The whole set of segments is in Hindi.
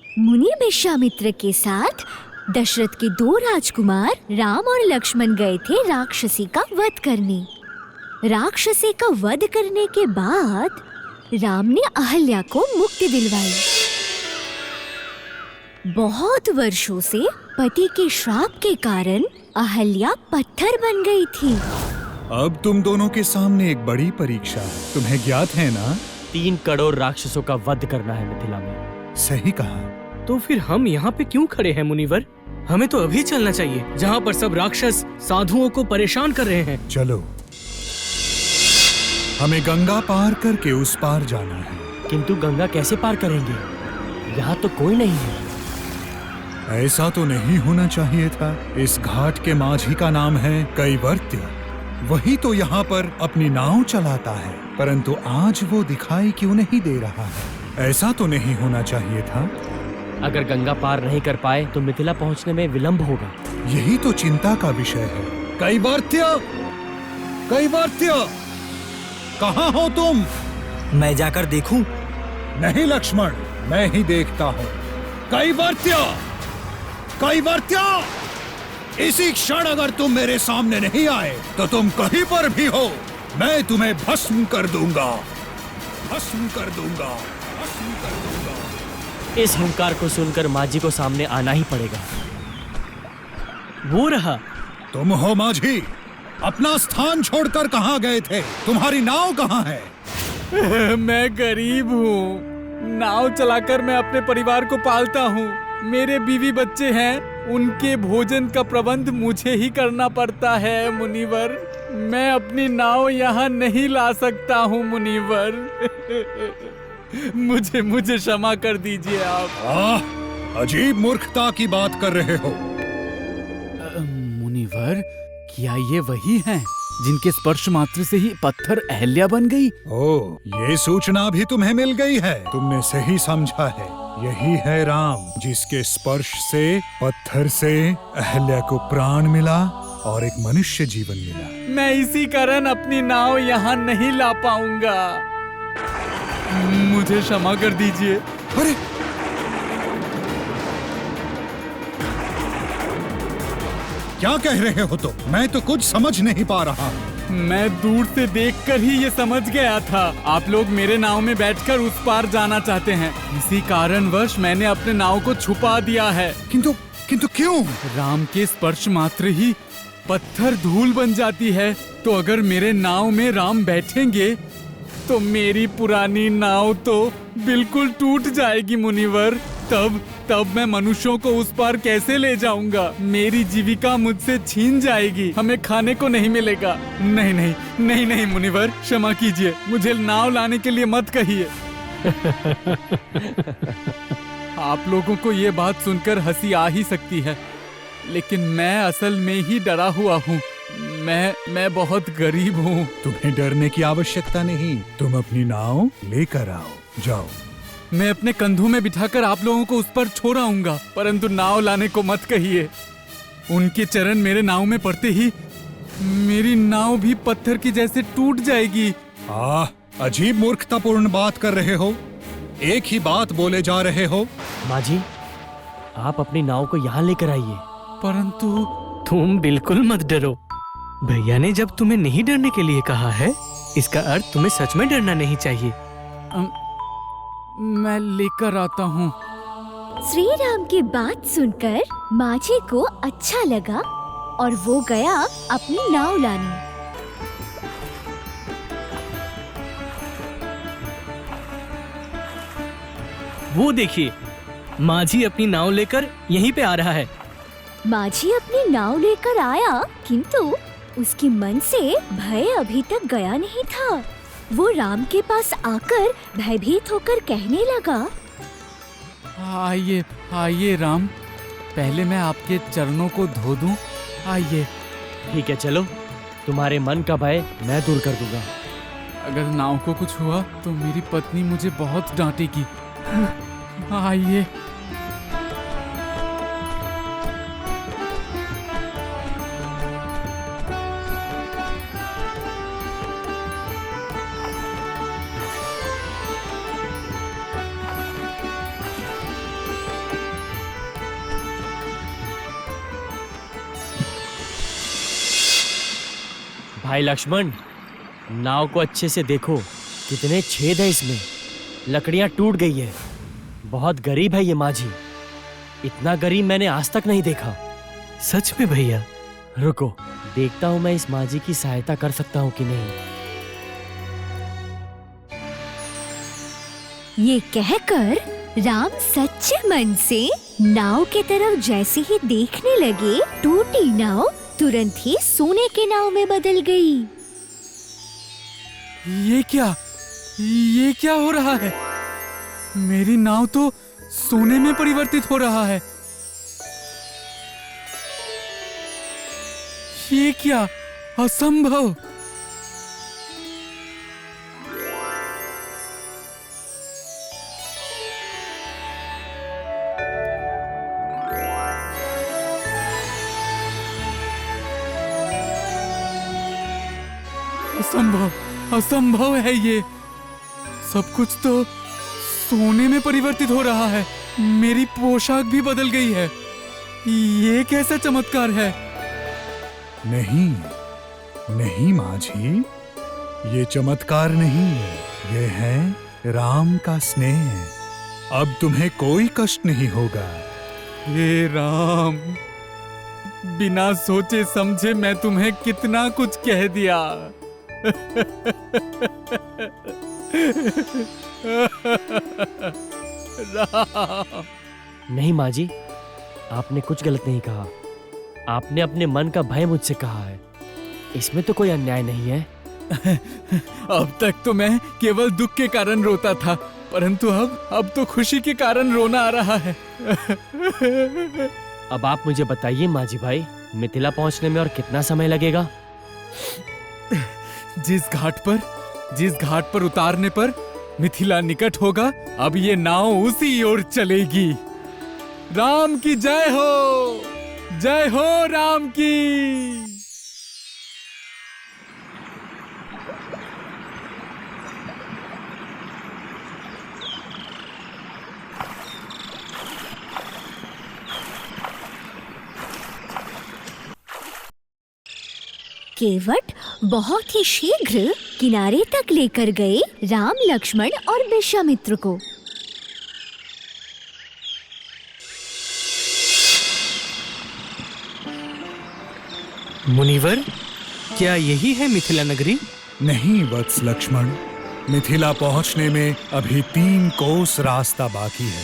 मुनि विश्वामित्र के साथ दशरथ के 2 राजकुमार राम और लक्ष्मण गए थे राक्षसी का वध करने। राक्षसी का वध करने के बाद राम ने अहल्या को मुक्ति दिलवाई। बहुत वर्षों से पति के श्राप के कारण अहल्या पत्थर बन गई थी। अब तुम दोनों के सामने एक बड़ी परीक्षा है। तुम्हें ज्ञात है ना? 3 करोड़ राक्षसों का वध करना है मिथिला में। सही कहा। तो फिर हम यहाँ पे क्यों खड़े हैं मुनिवर? हमें तो अभी चलना चाहिए, जहाँ पर सब राक्षस साधुओं को परेशान कर रहे हैं। चलो, हमें गंगा पार करके उस पार जाना है। किंतु गंगा कैसे पार करेंगे? यहाँ तो कोई नहीं है। ऐसा तो नहीं होना चाहिए था। इस घाट के माझी का नाम है कैवर्त्य। वही तो यहाँ पर अपनी नाव चलाता है, परंतु आज वो दिखाई क्यों नहीं दे रहा है? ऐसा तो नहीं होना चाहिए था। अगर गंगा पार नहीं कर पाए तो मिथिला पहुँचने में विलंब होगा। यही तो चिंता का विषय है। कैवर्त्य, कैवर्त्य, कहाँ हो तुम? मैं जाकर देखूं? नहीं लक्ष्मण, मैं ही देखता हूँ। कैवर्त्य, कैवर्त्य, इसी क्षण अगर तुम मेरे सामने नहीं आए तो तुम कहीं पर भी हो, मैं तुम्हें भस्म कर दूंगा, भस्म कर दूंगा, भस्म कर दूंगा। इस हुंकार को सुनकर माझी को सामने आना ही पड़ेगा। वो रहा। तुम हो माझी? अपना स्थान छोड़कर कहाँ गए थे? तुम्हारी नाव कहाँ है? मैं गरीब हूँ। नाव चलाकर मैं अपने परिवार को पालता हूँ। मेरे बीवी बच्चे हैं, उनके भोजन का प्रबंध मुझे ही करना पड़ता है मुनिवर। मैं अपनी नाव यहाँ नहीं ला सकता हूँ मुनिवर। मुझे क्षमा कर दीजिए आप। अजीब मूर्खता की बात कर रहे हो। मुनिवर, क्या ये वही हैं जिनके स्पर्श मात्र से ही पत्थर अहल्या बन गई? ओह, ये सूचना भी तुम्हें मिल गई है। तुमने सही समझा है। यही है राम, जिसके स्पर्श से पत्थर से अहल्या को प्राण मिला और एक मनुष्य जीवन मिला। मैं इसी कारण अपनी नाव यहाँ नहीं ला पाऊंगा। मुझे क्षमा कर दीजिए। अरे, क्या कह रहे हो तुम? मैं तो कुछ समझ नहीं पा रहा। मैं दूर से देखकर ही ये समझ गया था, आप लोग मेरे नाव में बैठकर उस पार जाना चाहते हैं। इसी कारणवश मैंने अपने नाव को छुपा दिया है। किंतु क्यों? राम के स्पर्श मात्र ही पत्थर धूल बन जाती है, तो अगर मेरे नाव में राम बैठेंगे तो मेरी पुरानी नाव तो बिल्कुल टूट जाएगी मुनिवर। तब मैं मनुष्यों को उस पार कैसे ले जाऊंगा? मेरी जीविका मुझसे छीन जाएगी, हमें खाने को नहीं मिलेगा। नहीं मुनिवर, क्षमा कीजिए, मुझे नाव लाने के लिए मत कहिए। आप लोगों को ये बात सुनकर हंसी आ ही सकती है, लेकिन मैं असल में ही डरा हुआ हूँ। मैं बहुत गरीब हूँ। तुम्हें डरने की आवश्यकता नहीं। तुम अपनी नाव लेकर आओ, जाओ। मैं अपने कंधों में बिठाकर आप लोगों को उस पर छोड़ आऊंगा, परंतु नाव लाने को मत कहिए। उनके चरण मेरे नाव में पड़ते ही मेरी नाव भी पत्थर की जैसे टूट जाएगी। अजीब मूर्खतापूर्ण बात कर रहे हो। एक ही बात बोले जा रहे हो। माझी, आप अपनी नाव को यहाँ लेकर आइए। परंतु तुम बिल्कुल मत डरो। भैया ने जब तुम्हें नहीं डरने के लिए कहा है, इसका अर्थ तुम्हें सच में डरना नहीं चाहिए। मैं लेकर आता हूँ। श्री राम की बात सुनकर माझी को अच्छा लगा और वो गया अपनी नाव लाने। वो देखिए, माझी अपनी नाव लेकर यहीं पे आ रहा है। माझी अपनी नाव लेकर आया, किंतु उसके मन से भय अभी तक गया नहीं था। वो राम के पास आकर भयभीत होकर कहने लगा, आइए राम, पहले मैं आपके चरणों को धो दूं। आइए। ठीक है, चलो, तुम्हारे मन का भय मैं दूर कर दूंगा। अगर नाव को कुछ हुआ तो मेरी पत्नी मुझे बहुत डांटेगी। आइए। भाई लक्ष्मण, नाव को अच्छे से देखो, कितने छेद है इसमें, लकड़ियां टूट गई है। बहुत गरीब है ये माझी, इतना गरीब मैंने आज तक नहीं देखा। सच में भैया? रुको, देखता हूँ मैं इस माझी की सहायता कर सकता हूँ कि नहीं। ये कहकर राम सच्चे मन से नाव के तरफ जैसे ही देखने लगे, टूटी नाव तुरंत ही सोने के नाव में बदल गई। ये क्या हो रहा है? मेरी नाव तो सोने में परिवर्तित हो रहा है। ये क्या? असंभव। असंभव है ये। सब कुछ तो सोने में परिवर्तित हो रहा है। मेरी पोशाक भी बदल गई है। ये कैसा चमत्कार है? नहीं माझी, ये चमत्कार नहीं है, ये है राम का स्नेह। अब तुम्हें कोई कष्ट नहीं होगा। हे राम, बिना सोचे समझे मैं तुम्हें कितना कुछ कह दिया। नहीं माँ जी, आपने कुछ गलत नहीं कहा। आपने अपने मन का भय मुझसे कहा है, इसमें तो कोई अन्याय नहीं है। अब तक तो मैं केवल दुख के कारण रोता था, परंतु अब तो खुशी के कारण रोना आ रहा है। अब आप मुझे बताइए माँ जी भाई, मिथिला पहुंचने में और कितना समय लगेगा? जिस घाट पर उतारने पर मिथिला निकट होगा, अब ये नाव उसी ओर चलेगी। राम की जय हो, जय हो राम की। केवट बहुत ही शीघ्र किनारे तक लेकर गए राम, लक्ष्मण और विश्वामित्र को। मुनिवर, क्या यही है मिथिला नगरी? नहीं वत्स लक्ष्मण, मिथिला पहुंचने में अभी 3 कोस रास्ता बाकी है।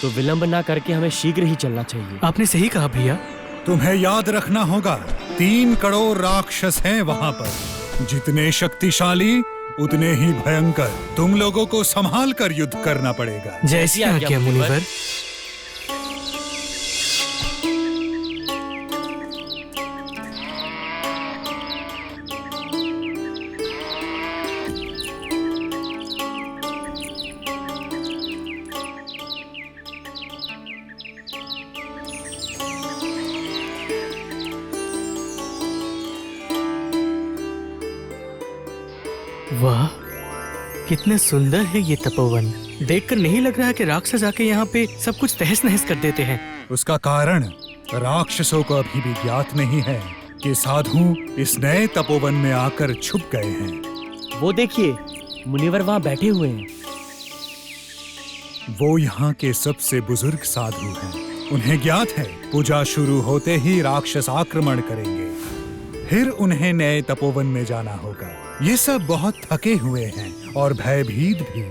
तो विलंब ना करके हमें शीघ्र ही चलना चाहिए। आपने सही कहा भैया। तुम्हें याद रखना होगा, 3 करोड़ राक्षस हैं वहां पर। जितने शक्तिशाली उतने ही भयंकर। तुम लोगों को संभाल कर युद्ध करना पड़ेगा। जैसी आज्ञा मुनिवर। वाह, कितने सुंदर है ये तपोवन। देखकर नहीं लग रहा कि राक्षस आके यहाँ पे सब कुछ तहस नहस कर देते हैं। उसका कारण राक्षसों को अभी भी ज्ञात नहीं है कि साधु इस नए तपोवन में आकर छुप गए हैं। वो देखिए, मुनिवर वहाँ बैठे हुए हैं। वो यहाँ के सबसे बुजुर्ग साधु हैं। उन्हें ज्ञात है पूजा शुरू होते ही राक्षस आक्रमण करेंगे, फिर उन्हें नए तपोवन में जाना होगा। ये सब बहुत थके हुए हैं और भयभीत भी।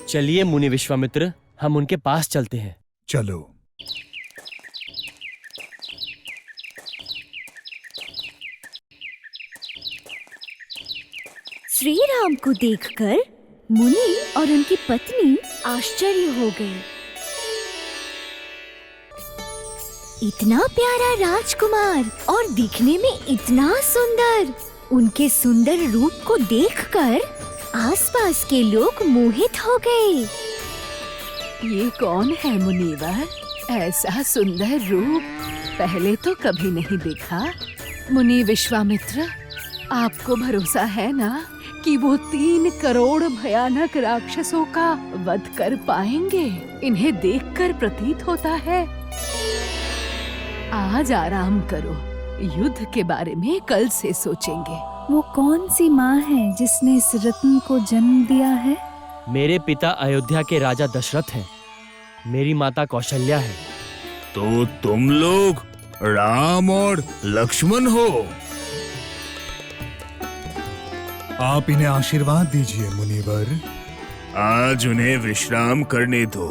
चलिए मुनि विश्वामित्र, हम उनके पास चलते हैं। चलो। श्री राम को देखकर मुनि और उनकी पत्नी आश्चर्य हो गए। इतना प्यारा राजकुमार और दिखने में इतना सुंदर। उनके सुंदर रूप को देखकर आसपास के लोग मोहित हो गए। ये कौन है मुनिवर? ऐसा सुंदर रूप पहले तो कभी नहीं देखा। मुनि विश्वामित्र, आपको भरोसा है ना कि वो 3 करोड़ भयानक राक्षसों का वध कर पाएंगे? इन्हें देखकर प्रतीत होता है। आज आराम करो, युद्ध के बारे में कल से सोचेंगे। वो कौन सी माँ है जिसने इस रत्न को जन्म दिया है? मेरे पिता अयोध्या के राजा दशरथ हैं। मेरी माता कौशल्या है। तो तुम लोग राम और लक्ष्मण हो। आप इन्हें आशीर्वाद दीजिए मुनिवर। आज उन्हें विश्राम करने दो।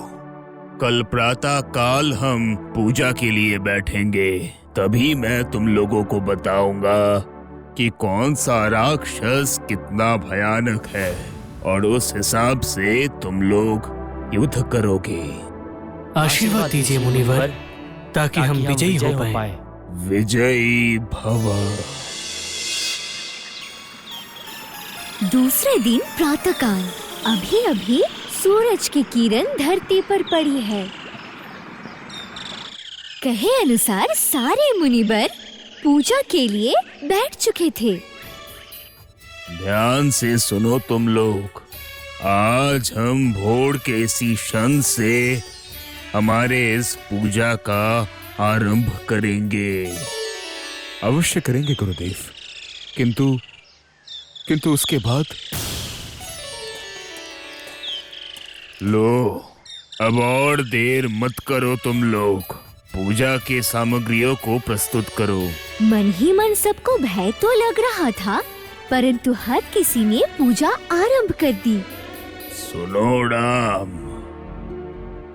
कल प्रातः काल हम पूजा के लिए बैठेंगे। तभी मैं तुम लोगों को बताऊंगा कि कौन सा राक्षस कितना भयानक है और उस हिसाब से तुम लोग युद्ध करोगे। आशीर्वाद दीजिए मुनिवर, ताकि हम विजयी हो पाए। विजयी भव। दूसरे दिन प्रातःकाल अभी अभी सूरज की किरण धरती पर पड़ी है। कहे अनुसार सारे मुनिवर पूजा के लिए बैठ चुके थे। ध्यान से सुनो तुम लोग। आज हम भोर के इसी क्षण से हमारे इस पूजा का आरंभ करेंगे। अवश्य करेंगे गुरुदेव, किंतु उसके बाद। लो, अब और देर मत करो तुम लोग। पूजा के सामग्रियों को प्रस्तुत करो। मन ही मन सबको भय तो लग रहा था, परंतु हर किसी ने पूजा आरंभ कर दी। सुनो राम,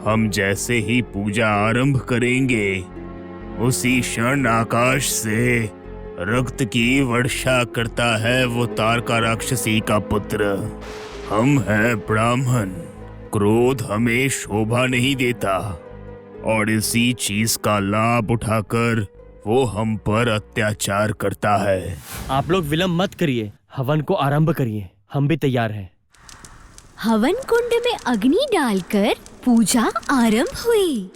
हम जैसे ही पूजा आरंभ करेंगे उसी क्षण आकाश से रक्त की वर्षा करता है वो तारका राक्षसी का पुत्र। हम हैं ब्राह्मण। क्रोध हमें शोभा नहीं देता और इसी चीज का लाभ उठाकर वो हम पर अत्याचार करता है। आप लोग विलंब मत करिए, हवन को आरंभ करिए। हम भी तैयार हैं। हवन कुंड में अग्नि डालकर पूजा आरंभ हुई।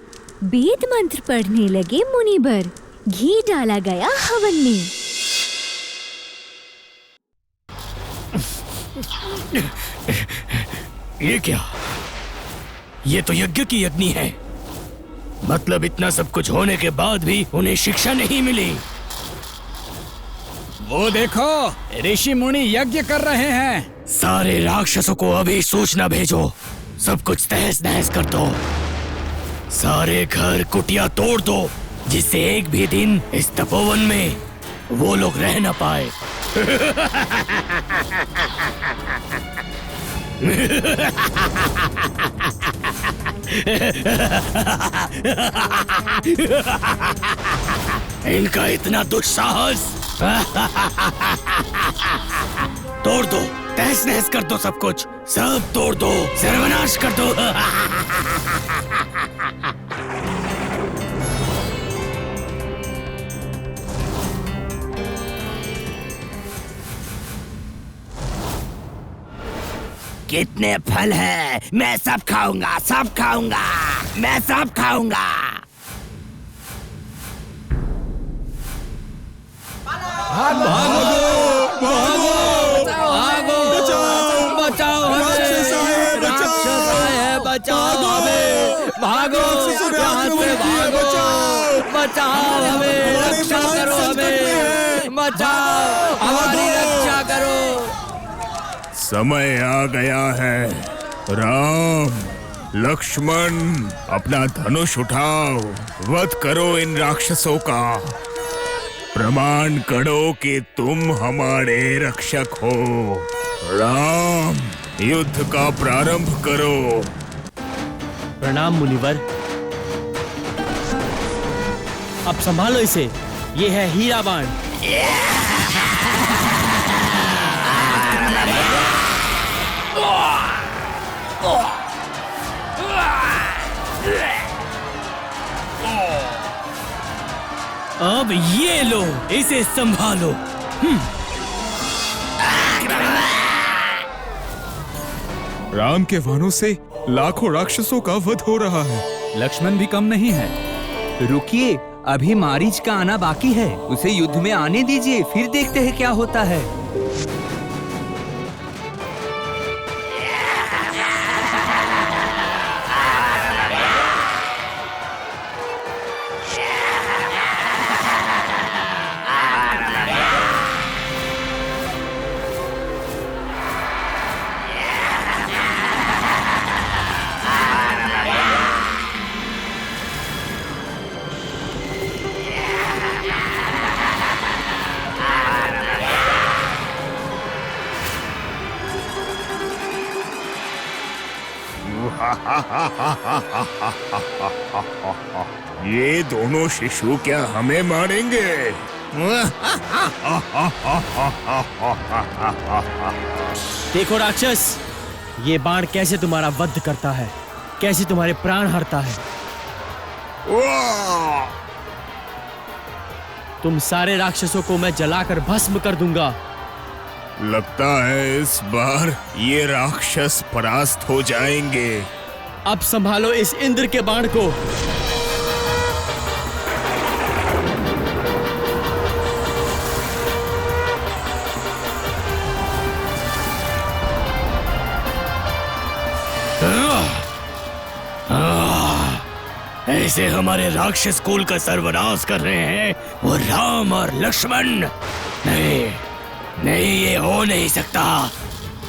वेद मंत्र पढ़ने लगे मुनिवर। घी डाला गया हवन में। ये क्या? ये तो यज्ञ की अग्नि है। मतलब इतना सब कुछ होने के बाद भी उन्हें शिक्षा नहीं मिली। वो देखो, ऋषि मुनि यज्ञ कर रहे हैं। सारे राक्षसों को अभी सूचना भेजो। सब कुछ तहस नहस कर दो। सारे घर कुटिया तोड़ दो, जिससे एक भी दिन इस तपोवन में वो लोग रह न पाए। इनका इतना दुस्साहस। तोड़ दो, तहस नहस कर दो, सब कुछ सब तोड़ दो, सर्वनाश कर दो। कितने फल है? मैं सब खाऊंगा, सब खाऊंगा, मैं सब खाऊंगा। बचाओ हमें, राक्षस आए हैं, बचाओ हमें, भागो यहाँ से, भागो, बचाओ हमें, रक्षा करो हमें, बचाओ, हमारी रक्षा करो। समय आ गया है। राम, लक्ष्मण, अपना धनुष उठाओ, वध करो इन राक्षसों का। प्रमाण करो कि तुम हमारे रक्षक हो। राम, युद्ध का प्रारंभ करो। प्रणाम मुनिवर। अब संभालो इसे, ये है हीरा बाण। अब ये लो, इसे संभालो। राम के वानों से लाखों राक्षसों का वध हो रहा है। लक्ष्मण भी कम नहीं है। रुकिए, अभी मारीच का आना बाकी है। उसे युद्ध में आने दीजिए, फिर देखते हैं क्या होता है। ये दोनों शिशु क्या हमें मारेंगे? देखो राक्षस, ये बाण कैसे तुम्हारा वध करता है, कैसे तुम्हारे प्राण हरता है। तुम सारे राक्षसों को मैं जलाकर भस्म कर दूंगा। लगता है इस बार ये राक्षस परास्त हो जाएंगे। अब संभालो इस इंद्र के बाण को। ऐसे हमारे राक्षस कुल का सर्वनाश कर रहे हैं वो राम और लक्ष्मण। नहीं नहीं, ये हो नहीं सकता।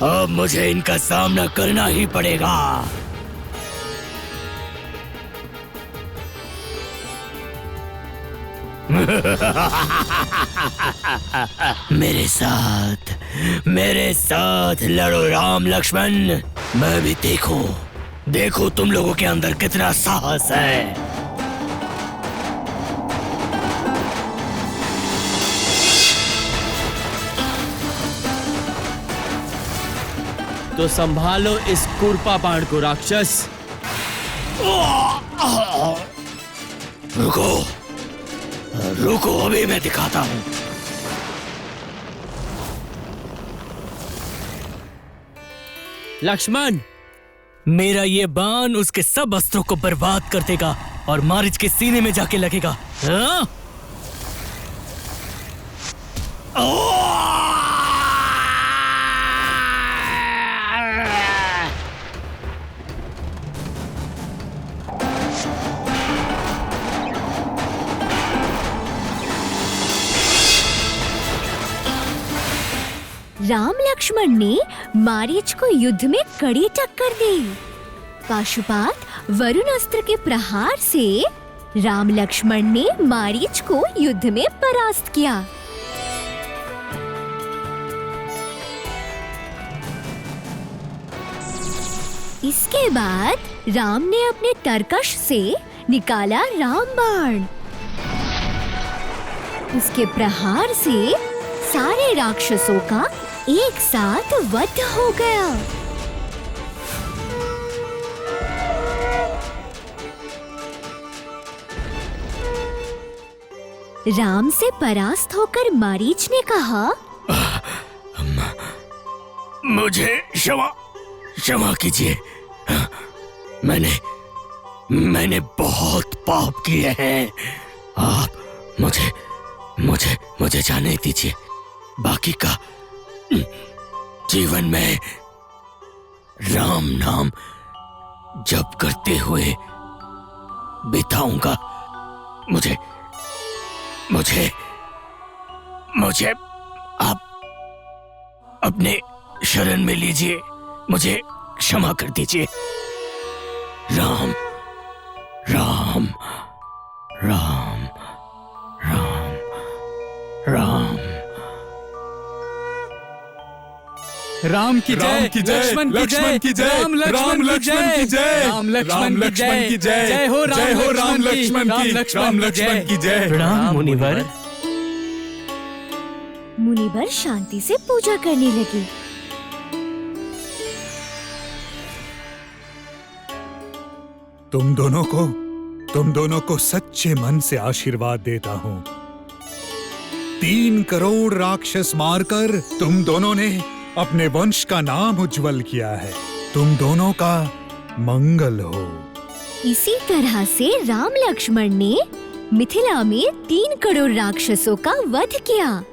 अब मुझे इनका सामना करना ही पड़ेगा। मेरे साथ लड़ो राम लक्ष्मण। मैं भी देखो तुम लोगों के अंदर कितना साहस है। तो संभालो इस कुरपा बाण को राक्षस। रुको अभी मैं दिखाता हूं। लक्ष्मण, मेरा ये बाण उसके सब अस्त्रों को बर्बाद कर देगा और मारीच के सीने में जाके लगेगा। हाँ? राम लक्ष्मण ने मारीच को युद्ध में कड़ी टक्कर दी। पाशुपात वरुण अस्त्र के प्रहार से राम लक्ष्मण ने मारीच को युद्ध में परास्त किया। इसके बाद राम ने अपने तरकश से निकाला रामबाण। उसके प्रहार से सारे राक्षसों का एक साथ वध हो गया। राम से परास्त होकर मारीच ने कहा, मुझे क्षमा कीजिए। मैंने बहुत पाप किए हैं। आप मुझे जाने दीजिए। बाकी का जीवन में राम नाम जप करते हुए बिताऊंगा। मुझे आप अपने शरण में लीजिए। मुझे क्षमा कर दीजिए। राम राम राम राम राम। राम की जय, लक्ष्मण की जय, राम लक्ष्मण की जय, राम लक्ष्मण की जय, जय हो राम लक्ष्मण की जय। प्रणाम मुनिवर। मुनिवर शांति से पूजा करने लगे। तुम दोनों को सच्चे मन से आशीर्वाद देता हूँ। 3 करोड़ राक्षस मारकर तुम दोनों ने अपने वंश का नाम उज्जवल किया है। तुम दोनों का मंगल हो। इसी तरह से राम लक्ष्मण ने मिथिला में 3 करोड़ राक्षसों का वध किया।